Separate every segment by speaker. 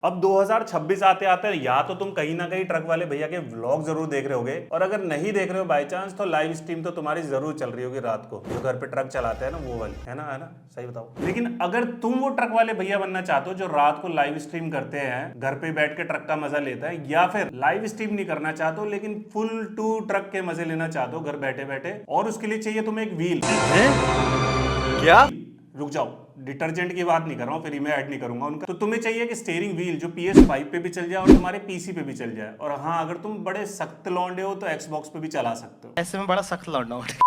Speaker 1: अब 2026 आते आते या तो तुम कहीं ना कहीं ट्रक वाले भैया के व्लॉग जरूर देख रहे होगे, और अगर नहीं देख रहे हो बाय चांस तो लाइव स्ट्रीम तो तुम्हारी जरूर चल रही होगी रात को, जो घर पे ट्रक चलाते हैं ना वो वाली, है ना सही बताओ। लेकिन अगर तुम वो ट्रक वाले भैया बनना चाहते हो जो रात को लाइव स्ट्रीम करते हैं, घर पे बैठ के ट्रक का मजा लेता है, या फिर लाइव स्ट्रीम नहीं करना चाहते हो लेकिन फुल टू ट्रक के मजे लेना चाहते हो घर बैठे बैठे, और उसके लिए चाहिए तुम्हें एक व्हील।
Speaker 2: क्या?
Speaker 1: रुक जाओ, डिटर्जेंट की बात नहीं कर रहा हूँ, फिर मैं ऐड नहीं करूंगा उनका। तो तुम्हें चाहिए कि स्टीयरिंग व्हील जो PS5 पे भी चल जाए और तुम्हारे PC पे भी चल जाए, और हाँ अगर तुम बड़े सख्त लौंडे हो तो Xbox पे भी चला सकते हो।
Speaker 2: ऐसे में बड़ा सख्त लौंडा हूं।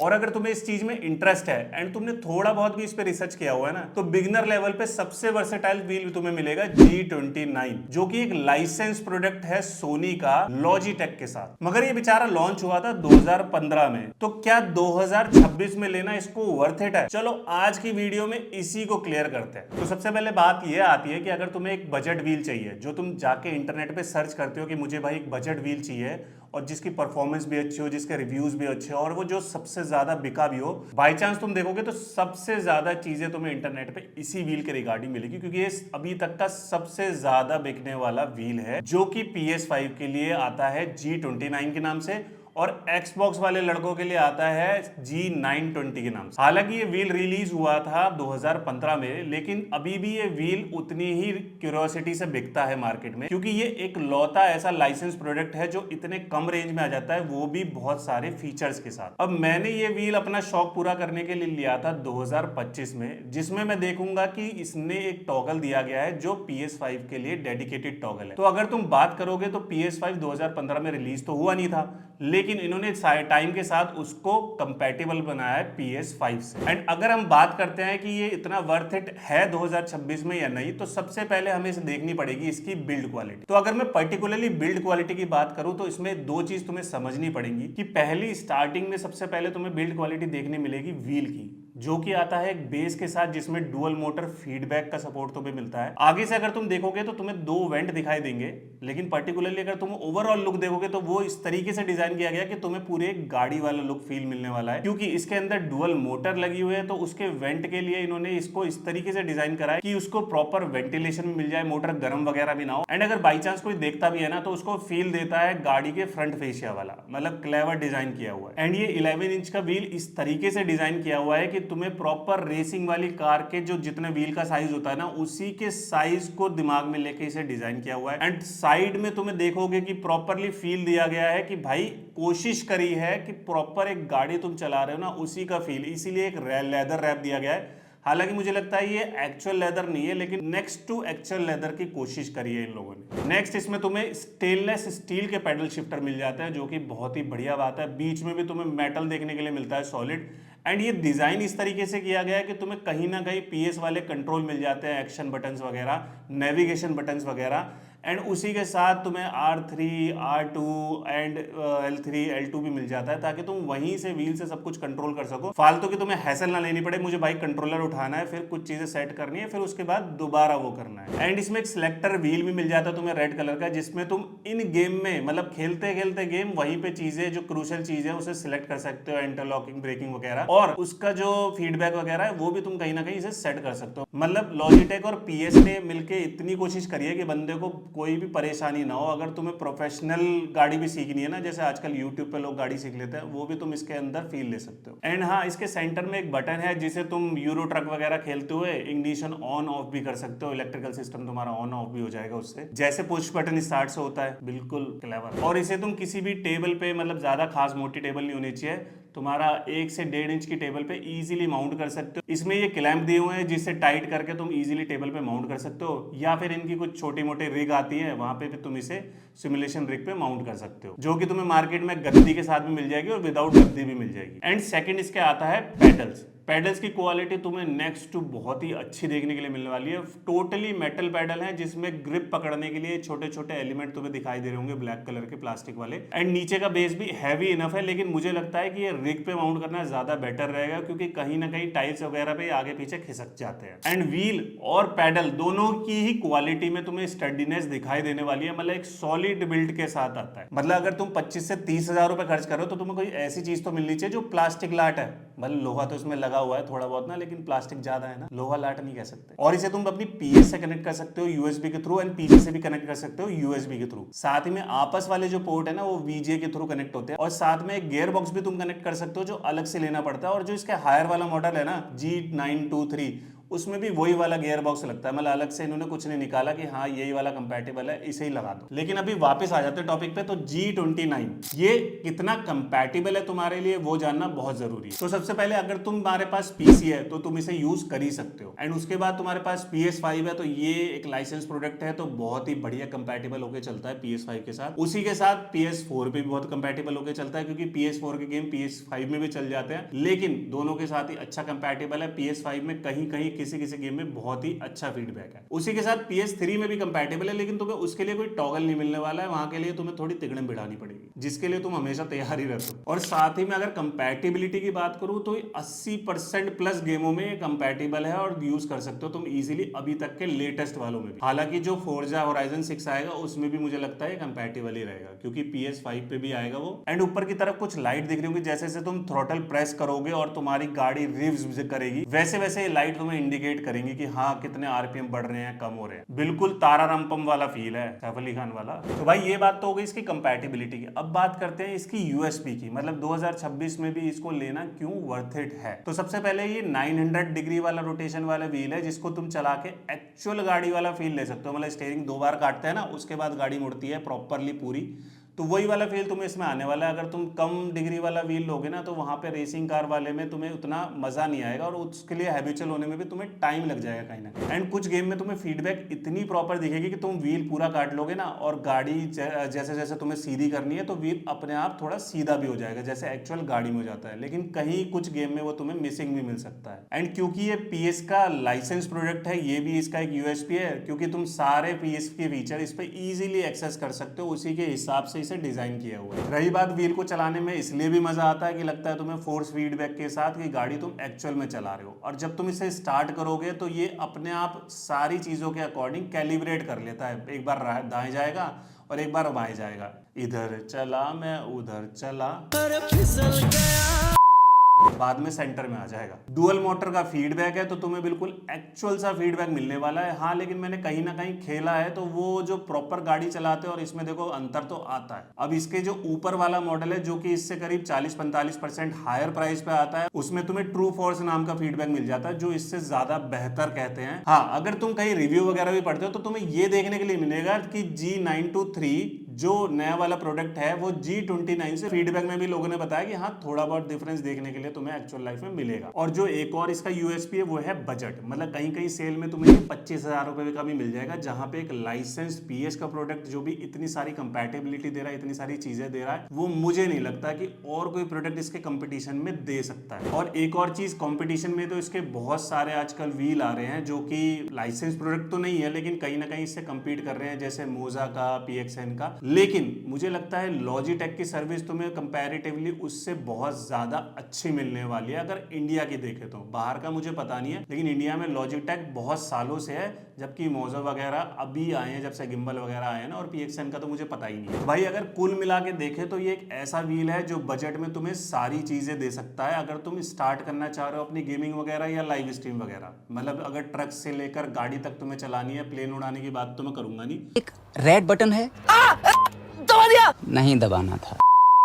Speaker 1: और अगर तुम्हें इस चीज में इंटरेस्ट है एंड तुमने थोड़ा बहुत भी इस पे रिसर्च किया हुआ है ना, तो बिगिनर लेवल पे सबसे वर्सेटाइल व्हील तुम्हें मिलेगा G29, जो कि एक लाइसेंस प्रोडक्ट है सोनी का लॉजिटेक के साथ। मगर ये बेचारा लॉन्च हुआ था 2015 में, तो क्या 2026 में लेना इसको वर्थ इट है? चलो आज की वीडियो में इसी को क्लियर करते हैं। तो सबसे पहले बात ये आती है कि अगर तुम्हें एक बजट व्हील चाहिए, जो तुम जाके इंटरनेट पे सर्च करते हो कि मुझे भाई एक बजट व्हील चाहिए और जिसकी परफॉर्मेंस भी अच्छी हो, जिसके रिव्यूज भी अच्छे हो, और वो जो सबसे ज्यादा बिका भी हो, बाय चांस तुम देखोगे तो सबसे ज्यादा चीजें तुम्हें इंटरनेट पे इसी व्हील के रिगार्डिंग मिलेगी, क्योंकि ये अभी तक का सबसे ज्यादा बिकने वाला व्हील है, जो कि PS5 के लिए आता है G29 के नाम से, और Xbox वाले लड़कों के लिए आता है G920 के नाम से। हालांकि ये व्हील रिलीज हुआ था 2015 में, लेकिन अभी भी ये व्हील उतनी ही क्यूरियोसिटी से बिकता है मार्केट में, क्योंकि ये एक लौता ऐसा लाइसेंस प्रोडक्ट है जो इतने कम रेंज में आ जाता है, वो भी बहुत सारे फीचर्स के साथ। अब मैंने ये व्हील अपना शौक पूरा करने के लिए लिया था 2025 में, जिसमें मैं देखूंगा कि इसने एक टॉगल दिया गया है जो PS5 के लिए डेडिकेटेड टॉगल है। तो अगर तुम बात करोगे तो PS5 2015 में रिलीज तो हुआ नहीं था, लेकिन इन्होंने टाइम के साथ उसको कंपैटिबल बनाया है PS5 से। एंड अगर हम बात करते हैं कि ये इतना वर्थ इट है 2026 में या नहीं, तो सबसे पहले हमें इसे देखनी पड़ेगी इसकी बिल्ड क्वालिटी। तो अगर मैं पर्टिकुलरली बिल्ड क्वालिटी की बात करूं तो इसमें दो चीज तुम्हें समझनी पड़ेगी कि पहली स्टार्टिंग में सबसे पहले तुम्हें बिल्ड क्वालिटी देखने मिलेगी व्हील की, जो कि आता है एक बेस के साथ जिसमें डुअल मोटर फीडबैक का सपोर्ट तुम्हें मिलता है। आगे से अगर तुम देखोगे तो तुम्हें दो वेंट दिखाई देंगे, लेकिन पर्टिकुलरली अगर तुम ओवरऑल लुक देखोगे तो वो इस तरीके से डिजाइन किया गया कि तुम्हें पूरे एक गाड़ी वाला लुक फील मिलने वाला है, क्योंकि इसके अंदर डुअल मोटर लगी हुई है। तो उसके वेंट के लिए इन्होंने इसको इस तरीके से डिजाइन करा है कि उसको प्रॉपर वेंटिलेशन मिल जाए, मोटर गर्म वगैरह भी ना हो। एंड अगर बाई चांस कोई देखता भी है ना, तो उसको फील देता है गाड़ी के फ्रंट फेशिया वाला, मतलब क्लेवर डिजाइन किया हुआ है। एंड ये 11 इंच का व्हील इस तरीके से डिजाइन किया हुआ है कि तुम्हें प्रॉपर रेसिंग वाली कार के जो जितने व्हील का साइज होता है ना, उसी के साइज को दिमाग में लेके इसे डिजाइन किया हुआ है। एंड साइड में तुम्हें देखोगे कि प्रॉपरली फील दिया गया है कि भाई कोशिश करी है कि प्रॉपर एक गाड़ी तुम चला रहे हो ना उसी का फील, इसीलिए एक लेदर रैप दिया गया है। हालांकि मुझे लगता है ये एक्चुअल लेदर नहीं है, लेकिन नेक्स्ट टू एक्चुअल लेदर की कोशिश करी है इन लोगों ने। नेक्स्ट इसमें तुम्हें स्टेनलेस स्टील के पैडल शिफ्टर मिल जाता है, जो कि बहुत ही बढ़िया बात है। बीच में भी तुम्हें मेटल देखने के लिए मिलता है सॉलिड। एंड ये डिजाइन इस तरीके से किया गया है कि तुम्हें कहीं ना कहीं PS वाले कंट्रोल मिल जाते हैं, एक्शन बटन्स वगैरह, नेविगेशन बटन्स वगैरह। एंड उसी के साथ तुम्हें R3, R2 and L3, L2 भी मिल जाता है, ताकि तुम वहीं से व्हील से सब कुछ कंट्रोल कर सको। फालतू की तुम्हें हैसल ना लेनी पड़े, मुझे भाई कंट्रोलर उठाना है, फिर कुछ चीजें सेट करनी है, फिर उसके बाद दोबारा वो करना है। एंड इसमें एक सिलेक्टर व्हील भी मिल जाता है तुम्हें रेड कलर का, जिसमें तुम इन गेम में मतलब खेलते खेलते गेम वहीं पे चीजें जो क्रूशियल चीज है उसे सिलेक्ट कर सकते हो, इंटरलॉकिंग, ब्रेकिंग वगैरह, और उसका जो फीडबैक वगैरह है वो भी तुम कहीं ना कहीं इसे सेट कर सकते हो। मतलब लॉजिटेक और PS ने मिलकर इतनी कोशिश करी है कि बंदे को कोई भी परेशानी ना हो। अगर तुम्हें प्रोफेशनल गाड़ी भी सीखनी है ना, जैसे आजकल यूट्यूब पे लोग गाड़ी सीख लेते हैं, वो भी तुम इसके अंदर फील ले सकते हो। एंड हाँ, इसके सेंटर में एक बटन है जिसे तुम यूरो ट्रक वगैरह खेलते हुए इग्निशन ऑन ऑफ भी कर सकते हो, इलेक्ट्रिकल सिस्टम तुम्हारा ऑन ऑफ भी हो जाएगा उससे, जैसे पुश बटन स्टार्ट से होता है। बिल्कुल क्लेवर। और इसे तुम किसी भी टेबल पे, मतलब ज्यादा खास मोटी टेबल नहीं होनी चाहिए, तुम्हारा 1 से 1.5 इंच की टेबल पे इजीली माउंट कर सकते हो। इसमें ये क्लैंप दिए हुए हैं जिससे टाइट करके तुम इजीली टेबल पे माउंट कर सकते हो, या फिर इनकी कुछ छोटी मोटी रिग आती है, वहां पे भी तुम इसे सिमुलेशन रिग पे माउंट कर सकते हो, जो कि तुम्हें मार्केट में गद्दी के साथ भी मिल जाएगी और विदाउट गद्दी भी मिल जाएगी। एंड सेकंड इसके आता है पेडल्स। पेडल्स की क्वालिटी तुम्हें नेक्स्ट टू बहुत ही अच्छी देखने के लिए मिलने वाली है। टोटली मेटल पेडल है, जिसमें ग्रिप पकड़ने के लिए छोटे छोटे एलिमेंट तुम्हें दिखाई दे रहे होंगे ब्लैक कलर के प्लास्टिक वाले। एंड नीचे का बेस भी हैवी इनफ है, लेकिन मुझे लगता है कि ये रिग पे माउंट करना ज्यादा बेटर रहेगा, क्योंकि कहीं ना कहीं टाइल्स वगैरह पे आगे पीछे खिसक जाते हैं। एंड व्हील और पेडल दोनों की ही क्वालिटी में तुम्हें स्टडीनेस दिखाई देने वाली है, मतलब एक सॉलिड बिल्ड के साथ आता है। मतलब अगर तुम 25 से 30 हजार रुपए खर्च करो तो तुम्हें कोई ऐसी चीज तो मिलनी चाहिए जो प्लास्टिक लाट है, मतलब लोहा तो इसमें लगा हुआ है थोड़ा बहुत ना, लेकिन प्लास्टिक ज्यादा है ना, लोहा लाट नहीं कह सकते। और इसे तुम अपनी PS से कनेक्ट कर सकते हो यूएसबी के थ्रू, एंड PC से भी कनेक्ट कर सकते हो यूएसबी के थ्रू। साथ ही में आपस वाले जो पोर्ट है ना वो VGA के थ्रू कनेक्ट होते हैं, और साथ में एक गियर बॉक्स भी तुम कनेक्ट कर सकते हो जो अलग से लेना पड़ता है। और जो इसका हायर वाला मॉडल है ना G923, उसमें भी वही वाला गियर बॉक्स लगता है, मतलब अलग से इन्होंने कुछ नहीं निकाला कि हाँ यही वाला कंपैटिबल है इसे ही लगा दो। लेकिन अभी वापस आ जाते हैं टॉपिक पे, तो G29 ये कितना कंपैटिबल है तुम्हारे लिए वो जानना बहुत जरूरी है। तो सबसे पहले अगर तुम्हारे पास PC है तो तुम इसे यूज कर ही सकते हो, एंड उसके बाद तुम्हारे पास PS5 है तो ये एक लाइसेंस प्रोडक्ट है, तो बहुत ही बढ़िया कंपैटिबल होकर चलता है PS5 के साथ। उसी के साथ PS4 पे भी बहुत कंपैटिबल होकर चलता है, क्योंकि PS4 के गेम PS5 में भी चल जाते हैं, लेकिन दोनों के साथ ही अच्छा कंपैटिबल है। PS5 में कहीं कहीं किसी किसी गेम में बहुत ही अच्छा फीडबैक है। उसी के साथ PS3 में भी कंपैटिबल है, लेकिन तुम्हें उसके लिए कोई टॉगल नहीं मिलने वाला है, वहां के लिए तुम्हें थोड़ी तिगड़म बिड़ानी पड़ेगी, जिसके लिए तुम हमेशा तैयार ही रहते हो। और साथ ही में अगर कंपैटिबिलिटी की बात करूं तो 80% प्लस गेमों में ये कंपैटिबल है और यूज कर सकते हो तुम इजीली, अभी तक के लेटेस्ट वालों में भी। हालांकि जो फोर्जा होराइजन 6 आएगा उसमें भी मुझे लगता है कंपैटिबल ही रहेगा, क्योंकि PS5 पे भी आएगा वो। एंड ऊपर की तरफ कुछ लाइट दिख रही होगी, जैसे जैसे तुम थ्रॉटल प्रेस करोगे और तुम्हारी गाड़ी रिव्स करेगी, वैसे वैसे लाइट तुम्हें इंडिकेट करेंगी कि हाँ कितने RPM बढ़ रहे हैं, कम हो रहे हैं। बिल्कुल तारा रामपम वाला फील है, सैफ अली खान वाला। तो भाई ये बात तो हो गई इसकी कंपैटिबिलिटी की। अब बात करते हैं इसकी यूएसपी की, मतलब 2026 में भी इसको लेना क्यों वर्थ इट है। तो सबसे पहले ये 900 डिग्री वाला रोटेशन वाला व्हील है, जिसको तुम चला के एक्चुअल गाड़ी वाला फील ले सकते हो। मतलब स्टीयरिंग 2 बार काटते हैं ना, उसके बाद गाड़ी मुड़ती है प्रॉपरली पूरी, तो वही वाला फील तुम्हें इसमें आने वाला है। अगर तुम कम डिग्री वाला व्हील लोगे ना तो वहां पे रेसिंग कार वाले में तुम्हें उतना मजा नहीं आएगा, और उसके लिए हैबिचुअल होने में भी तुम्हें टाइम लग जाएगा कहीं ना। एंड कुछ गेम में तुम्हें फीडबैक इतनी प्रॉपर दिखेगी कि तुम व्हील पूरा काट लोगे ना, और गाड़ी जैसे जैसे तुम्हें सीधी करनी है तो व्हील अपने आप थोड़ा सीधा भी हो जाएगा, जैसे एक्चुअल गाड़ी में हो जाता है। लेकिन कहीं कुछ गेम में वो तुम्हें मिसिंग भी मिल सकता है। एंड क्योंकि ये PS का लाइसेंस प्रोडक्ट है, ये भी इसका एक यूएसपी है, क्योंकि तुम सारे PS के फीचर इस पे इजीली एक्सेस कर सकते हो, उसी के हिसाब से इसे डिजाइन किया हुआ है। रही बात व्हील को चलाने में, इसलिए भी मजा आता है कि लगता है तुम्हें फोर्स फीडबैक के साथ कि गाड़ी तुम एक्चुअल में चला रहे हो। और जब तुम इसे स्टार्ट करोगे तो ये अपने आप सारी चीजों के अकॉर्डिंग कैलिब्रेट कर लेता है, एक बार दाएं जाएगा और एक बार बाएं जाएगा, इधर चला मैं उधर चला, बाद में सेंटर में आ जाएगा। डुअल मोटर का फीडबैक है, तो तुम्हें बिल्कुल एक्चुअल सा फीडबैक मिलने वाला है। हाँ लेकिन मैंने कहीं ना कहीं खेला है, तो वो जो प्रॉपर गाड़ी चलाते हैं और इसमें देखो अंतर तो आता है। अब इसके जो ऊपर वाला मॉडल है, जो कि इससे करीब 40-45% हायर प्राइस पे आता है, उसमें तुम्हें ट्रू फोर्स नाम का फीडबैक मिल जाता है, जो इससे ज्यादा बेहतर कहते हैं। हाँ अगर तुम कहीं रिव्यू वगैरह भी पढ़ते हो तो तुम्हें ये देखने के लिए मिलेगा कि G923 जो नया वाला प्रोडक्ट है वो G29 से फीडबैक में भी लोगों ने बताया कि हाँ थोड़ा बहुत डिफरेंस देखने के लिए तुम्हें एक्चुअल लाइफ में मिलेगा। और जो एक और इसका यूएसपी है वो है बजट, मतलब कहीं कहीं सेल में तुम्हें 25,000 रुपए का भी मिल जाएगा, जहां पे एक लाइसेंस PS का प्रोडक्ट जो भी इतनी सारी कंपैटिबिलिटी दे रहा है, इतनी सारी चीजें दे रहा है, वो मुझे नहीं लगता कि और कोई प्रोडक्ट इसके कंपटीशन में दे सकता है। और एक और चीज, कंपटीशन में तो इसके बहुत सारे आजकल व्हील आ रहे हैं जो कि लाइसेंस प्रोडक्ट तो नहीं है, लेकिन कहीं ना कहीं इससे कंपीट कर रहे हैं, जैसे मोजा का, PXN का। लेकिन मुझे लगता है लॉजिटेक की सर्विस तुम्हें कंपैरेटिवली उससे बहुत ज्यादा अच्छी मिलने वाली है, अगर इंडिया की देखे तो। बाहर का मुझे पता नहीं है, लेकिन इंडिया में लॉजिटेक बहुत सालों से है, जबकि मोजा वगैरह अभी आए हैं, जब से गिम्बल वगैरह आए हैं ना, और PXN का तो मुझे पता ही नहीं है। भाई अगर कुल मिला के देखे तो ये एक ऐसा व्हील है जो बजट में तुम्हें सारी चीजें दे सकता है। अगर तुम स्टार्ट करना चाह रहे हो अपनी गेमिंग वगैरह या लाइव स्ट्रीम वगैरह, मतलब अगर ट्रक से लेकर गाड़ी तक तुम्हें चलानी है, प्लेन उड़ाने की बात तो मैं करूंगा नहीं,
Speaker 3: एक रेड बटन है, दबा दिया, नहीं दबाना था।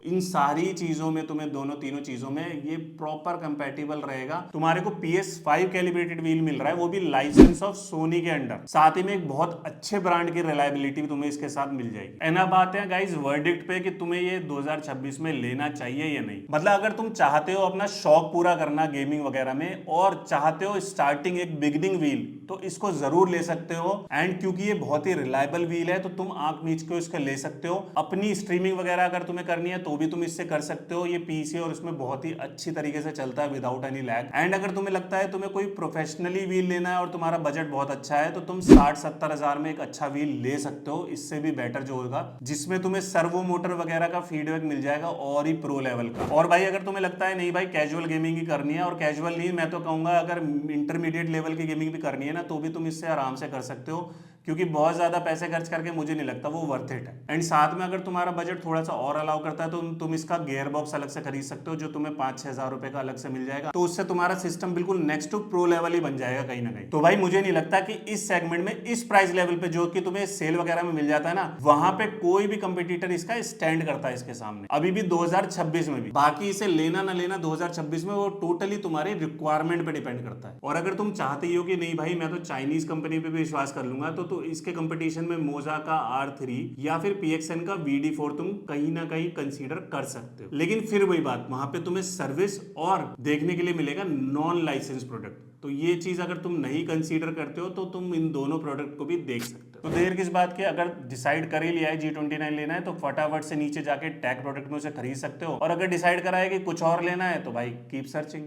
Speaker 1: इन सारी चीजों में तुम्हें दोनों तीनों चीजों में ये प्रॉपर कंपैटिबल रहेगा। तुम्हारे को PS5 कैलिब्रेटेड व्हील मिल रहा है, वो भी लाइसेंस ऑफ सोनी के अंडर, साथ ही में एक बहुत अच्छे ब्रांड की रिलायबिलिटी भी तुम्हें इसके साथ मिल जाएगी। एंड अब आते हैं गाइस वर्डिक्ट पे कि तुम्हें ये 2026 में लेना चाहिए या नहीं। मतलब अगर तुम चाहते हो अपना शौक पूरा करना गेमिंग वगैरह में, और चाहते हो स्टार्टिंग एक बिगिनिंग व्हील, तो इसको जरूर ले सकते हो। एंड क्योंकि ये बहुत ही रिलायबल व्हील है, तो तुम आंख मीच के इसको ले सकते हो। अपनी स्ट्रीमिंग वगैरह अगर तुम्हें करनी है तो भी तुम इससे कर सकते हो। ये PC और उसमें बहुत ही अच्छी तरीके से चलता है विदाउट एनी लैग। एंड अगर तुम्हें लगता है तुम्हें कोई प्रोफेशनली व्हील लेना है और तुम्हारा बजट बहुत अच्छा है, तो तुम 60-70 हजार में एक अच्छा व्हील ले सकते हो, इससे भी बेटर जो होगा, जिसमें तुम्हें सर्वो मोटर वगैरह का फीडबैक मिल जाएगा और ही प्रो लेवल का। और भाई अगर तुम्हें लगता है नहीं भाई कैजुअल गेमिंग ही करनी है, और कैजुअल नहीं मैं तो कहूंगा अगर इंटरमीडिएट लेवल की गेमिंग भी करनी है ना, तो भी तुम इससे आराम से कर सकते हो, क्योंकि बहुत ज्यादा पैसे खर्च करके मुझे नहीं लगता वो वर्थ इट है। एंड साथ में अगर तुम्हारा बजट थोड़ा सा और अलाउ करता है तो तुम इसका गियर बॉक्स अलग से खरीद सकते हो, जो तुम्हें 5-6 हजार रुपए का अलग से मिल जाएगा। तो उससे तुम्हारा सिस्टम बिल्कुल नेक्स्ट टू प्रो लेवल ही बन जाएगा कहीं ना कहीं। तो भाई मुझे नहीं लगता कि इस सेगमेंट में, इस प्राइस लेवल पे जो कि तुम्हें सेल वगैरह में मिल जाता है ना, वहां पे कोई भी कंपटीटर इसका स्टैंड करता है इसके सामने, अभी भी 2026 में भी। बाकी इसे लेना ना लेना 2026 में वो टोटली तुम्हारी रिक्वायरमेंट पे डिपेंड करता है। और अगर तुम चाहते ही हो कि नहीं भाई मैं तो चाइनीज कंपनी पे भी विश्वास कर लूंगा, तो इसके कंपटीशन में मोजा का R3 या फिर PXN का VD4 तुम कहीं ना कहीं कंसीडर कर सकते हो। लेकिन फिर वही बात, वहां पे तुम्हें सर्विस और देखने के लिए मिलेगा नॉन लाइसेंस प्रोडक्ट। तो ये चीज अगर तुम नहीं कंसीडर करते हो तो तुम इन दोनों प्रोडक्ट को भी देख सकते हो। तो देर किस बात की, अगर डिसाइड कर ही लिया है G29 लेना है तो फटाफट से नीचे जाके टैग प्रोडक्ट में उसे खरीद सकते हो। और अगर डिसाइड करा है कि कुछ और लेना है तो भाई कीप सर्चिंग।